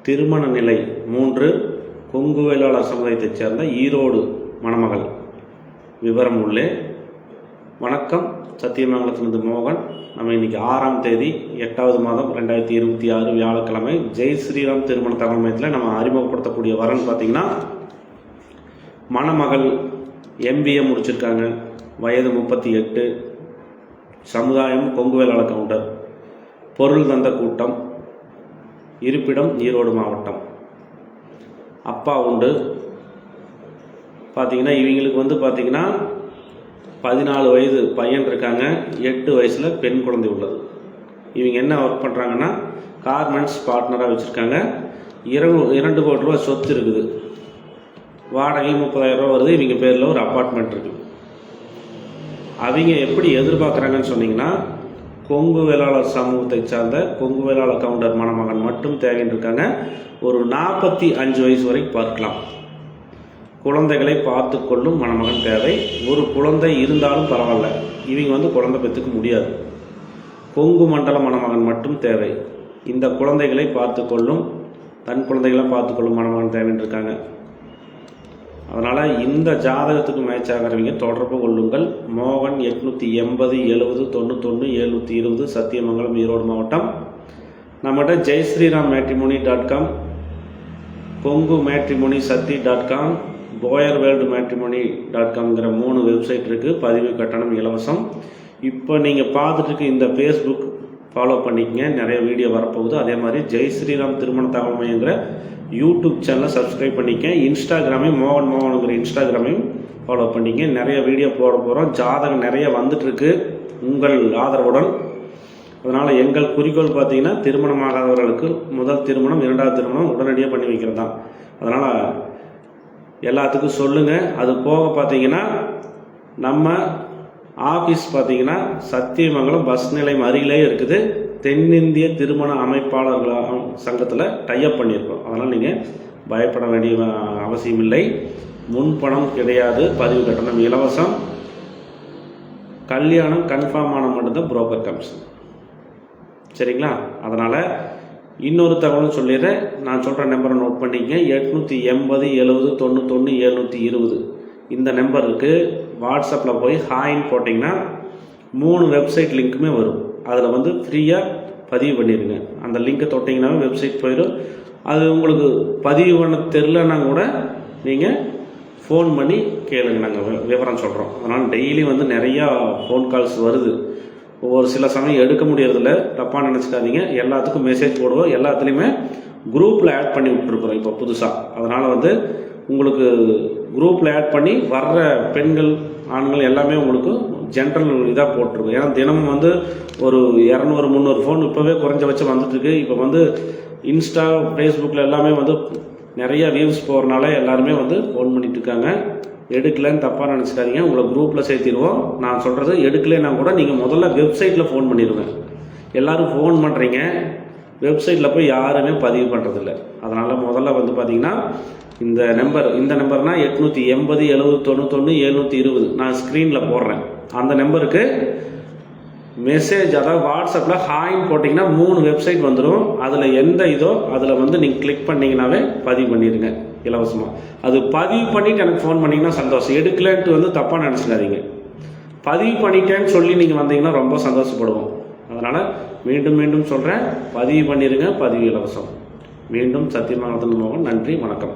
திருமண நிலை 3 கொங்கு வேளாளர் சமுதாயத்தைச் சேர்ந்த ஈரோடு மணமகள் விவரம் உள்ளே. வணக்கம், சத்தியமங்கலத்திலிருந்து மோகன். நம்ம இன்றைக்கி 6ஆம் தேதி 8வது மாதம் 2026 வியாழக்கிழமை ஜெய் ஸ்ரீராம் திருமண தகவல் மையத்தில் நம்ம அறிமுகப்படுத்தக்கூடிய வரன் பார்த்திங்கன்னா, மணமகள் MBA முடிச்சிருக்காங்க, வயது 38, சமுதாயம் கொங்கு வேளாளர் கவுண்டர், பொருள் தந்த கூட்டம், இருப்பிடம் ஈரோடு மாவட்டம். அப்பா உண்டு. பார்த்திங்கன்னா இவங்களுக்கு பார்த்திங்கன்னா 14 வயது பையன் இருக்காங்க, 8 வயசில் பெண் குழந்தை உள்ளது. இவங்க என்ன ஒர்க் பண்ணுறாங்கன்னா கார்மெண்ட்ஸ் பார்ட்னராக வச்சுருக்காங்க. 2 கோடி ரூபா சொத்து இருக்குது, வாடகை 30,000 ரூபா வருது. இவங்க பேரில் ஒரு அப்பார்ட்மெண்ட் இருக்குது. அவங்க எப்படி எதிர்பார்க்குறாங்கன்னு சொன்னிங்கன்னா, கொங்கு வேளாளர் சமூகத்தை சார்ந்த கொங்கு வேளாளர் கவுண்டர் மணமகன் மட்டும் தேவைன்னு இருக்காங்க. ஒரு 45 வயசு வரைக்கும் பார்க்கலாம். குழந்தைகளை பார்த்து கொள்ளும் மணமகன் தேவை. ஒரு குழந்தை இருந்தாலும் பரவாயில்ல, இவங்க குழந்தை பெற்றுக்க முடியாது. கொங்கு மண்டல மணமகன் மட்டும் தேவை. இந்த குழந்தைகளை பார்த்து கொள்ளும், தன் குழந்தைகளை பார்த்து கொள்ளும் மணமகன் தேவைன்னு இருக்காங்க. அதனால் இந்த ஜாதகத்துக்கு மேட்ச் ஆகிறவங்க தொடர்பு கொள்ளுங்கள். மோகன் 880 70 91 720 சத்தியமங்கலம் ஈரோடு மாவட்டம். நம்மகிட்ட Jai Shri Ram மேட்ரிமோனி.com, Kongu matrimony சத்தி.com, Boer world மேட்ரிமோனி.comங்கிற 3 website இருக்குது. பதிவு கட்டணம் இலவசம். இப்போ நீங்கள் பார்த்துட்டு இருக்க இந்த ஃபேஸ்புக் ஃபாலோ பண்ணிக்கங்க, நிறைய வீடியோ வரப்போகுது. அதே மாதிரி ஜெய் ஸ்ரீராம் திருமண தகவல் மையங்கிற யூடியூப் சேனலை சப்ஸ்கிரைப் பண்ணிக்க. இன்ஸ்டாகிராமையும் மோகனுங்கிற இன்ஸ்டாகிராமையும் ஃபாலோ பண்ணிக்க. நிறைய வீடியோ போட போகிறோம். ஜாதகம் நிறைய வந்துட்டுருக்கு உங்கள் ஆதரவுடன். அதனால் எங்கள் குறிக்கோள் பார்த்திங்கன்னா, திருமணமாகாதவர்களுக்கு முதல் திருமணம் 2வது திருமணம் உடனடியாக பண்ணி வைக்கிறது தான். அதனால் எல்லாத்துக்கும் சொல்லுங்கள். அது போக பார்த்திங்கன்னா, நம்ம ஆஃபீஸ் பார்த்திங்கன்னா சத்தியமங்கலம் பஸ் நிலையம் அருகிலே இருக்குது. தென்னிந்திய திருமண அமைப்பாளர்கள் சங்கத்தில் டைப் பண்ணியிருக்கோம். அதனால் நீங்கள் பயப்பட வேண்டிய அவசியம் இல்லை. முன்பணம் கிடையாது, பதிவு கட்டணம் இலவசம். கல்யாணம் கன்ஃபார்ம் ஆன மட்டும்தான் புரோக்கர் கமிஷன். சரிங்களா? அதனால் இன்னொரு தகவலும் சொல்லிடுறேன். நான் சொல்கிற நம்பரை நோட் பண்ணிக்கங்க. 880 70 91 720 இந்த நம்பருக்கு வாட்ஸ்அப்பில் போய் ஹாய்ன்னு போட்டிங்கன்னா 3 வெப்சைட் லிங்க்குமே வரும். அதில் ஃப்ரீயாக பதிவு பண்ணிடுங்க. அந்த லிங்க்கை தொட்டிங்கன்னாவே வெப்சைட் போயிடும். அது உங்களுக்கு பதிவு பண்ண தெரிலன்னா கூட நீங்கள் ஃபோன் பண்ணி கேளுங்க, நாங்கள் விவரம் சொல்கிறோம். அதனால் டெய்லி நிறையா ஃபோன் கால்ஸ் வருது. ஒவ்வொரு சில சமயம் எடுக்க முடியறதில்ல, தப்பாக நினச்சிக்காதீங்க. எல்லாத்துக்கும் மெசேஜ் போடுவோம். எல்லாத்துலேயுமே குரூப்பில் ஆட் பண்ணி விட்டுருக்குறோம் இப்போ புதுசாக. அதனால் உங்களுக்கு குரூப்பில் ஆட் பண்ணி வர்ற பெண்கள் ஆண்கள் எல்லாமே உங்களுக்கு ஜென்ரல் இதாக போட்டிருக்கும். ஏன்னா தினமும் ஒரு 200 300 ஃபோன் இப்போவே குறைஞ்சபட்சம் வந்துட்டுருக்கு. இப்போ இன்ஸ்டா ஃபேஸ்புக்கில் எல்லாமே நிறைய வியூஸ் போகிறனால எல்லாருமே ஃபோன் பண்ணிட்டு இருக்காங்க. எடுக்கலன்னு தப்பாக நினச்சிக்காதீங்க. உங்களை குரூப்பில் சேர்த்திடுவோம். நான் சொல்கிறது எடுக்கலைன்னா கூட நீங்கள் முதல்ல வெப்சைட்டில் ஃபோன் பண்ணிடுங்க. எல்லோரும் ஃபோன் பண்ணுறீங்க, வெப்சைட்டில் போய் யாருமே பதிவு பண்ணுறதில்ல. அதனால் முதல்ல பார்த்திங்கன்னா இந்த நம்பர்னால் 880 70 91 720 நான் ஸ்க்ரீனில் போடுறேன். அந்த நம்பருக்கு மெசேஜ், அதாவது வாட்ஸ்அப்பில் ஹாய்ன்னு போட்டிங்கன்னா 3 வெப்சைட் வந்துடும். அதில் எந்த இதோ அதில் நீங்கள் கிளிக் பண்ணிங்கன்னாவே பதிவு பண்ணிடுங்க இலவசமாக. அது பதிவு பண்ணிவிட்டு எனக்கு ஃபோன் பண்ணிங்கன்னா சந்தோஷம். எடுக்கலன்ட்டு தப்பாக நினச்சிடாதீங்க. பதிவு பண்ணிட்டேன்னு சொல்லி நீங்கள் வந்தீங்கன்னா ரொம்ப சந்தோஷப்படுவோம். அதனால் மீண்டும் சொல்கிறேன், பதிவு பண்ணிடுங்க. பதிவு இலவசம். மீண்டும் சத்தியமங்கலத்திலிருந்து மோகன். நன்றி, வணக்கம்.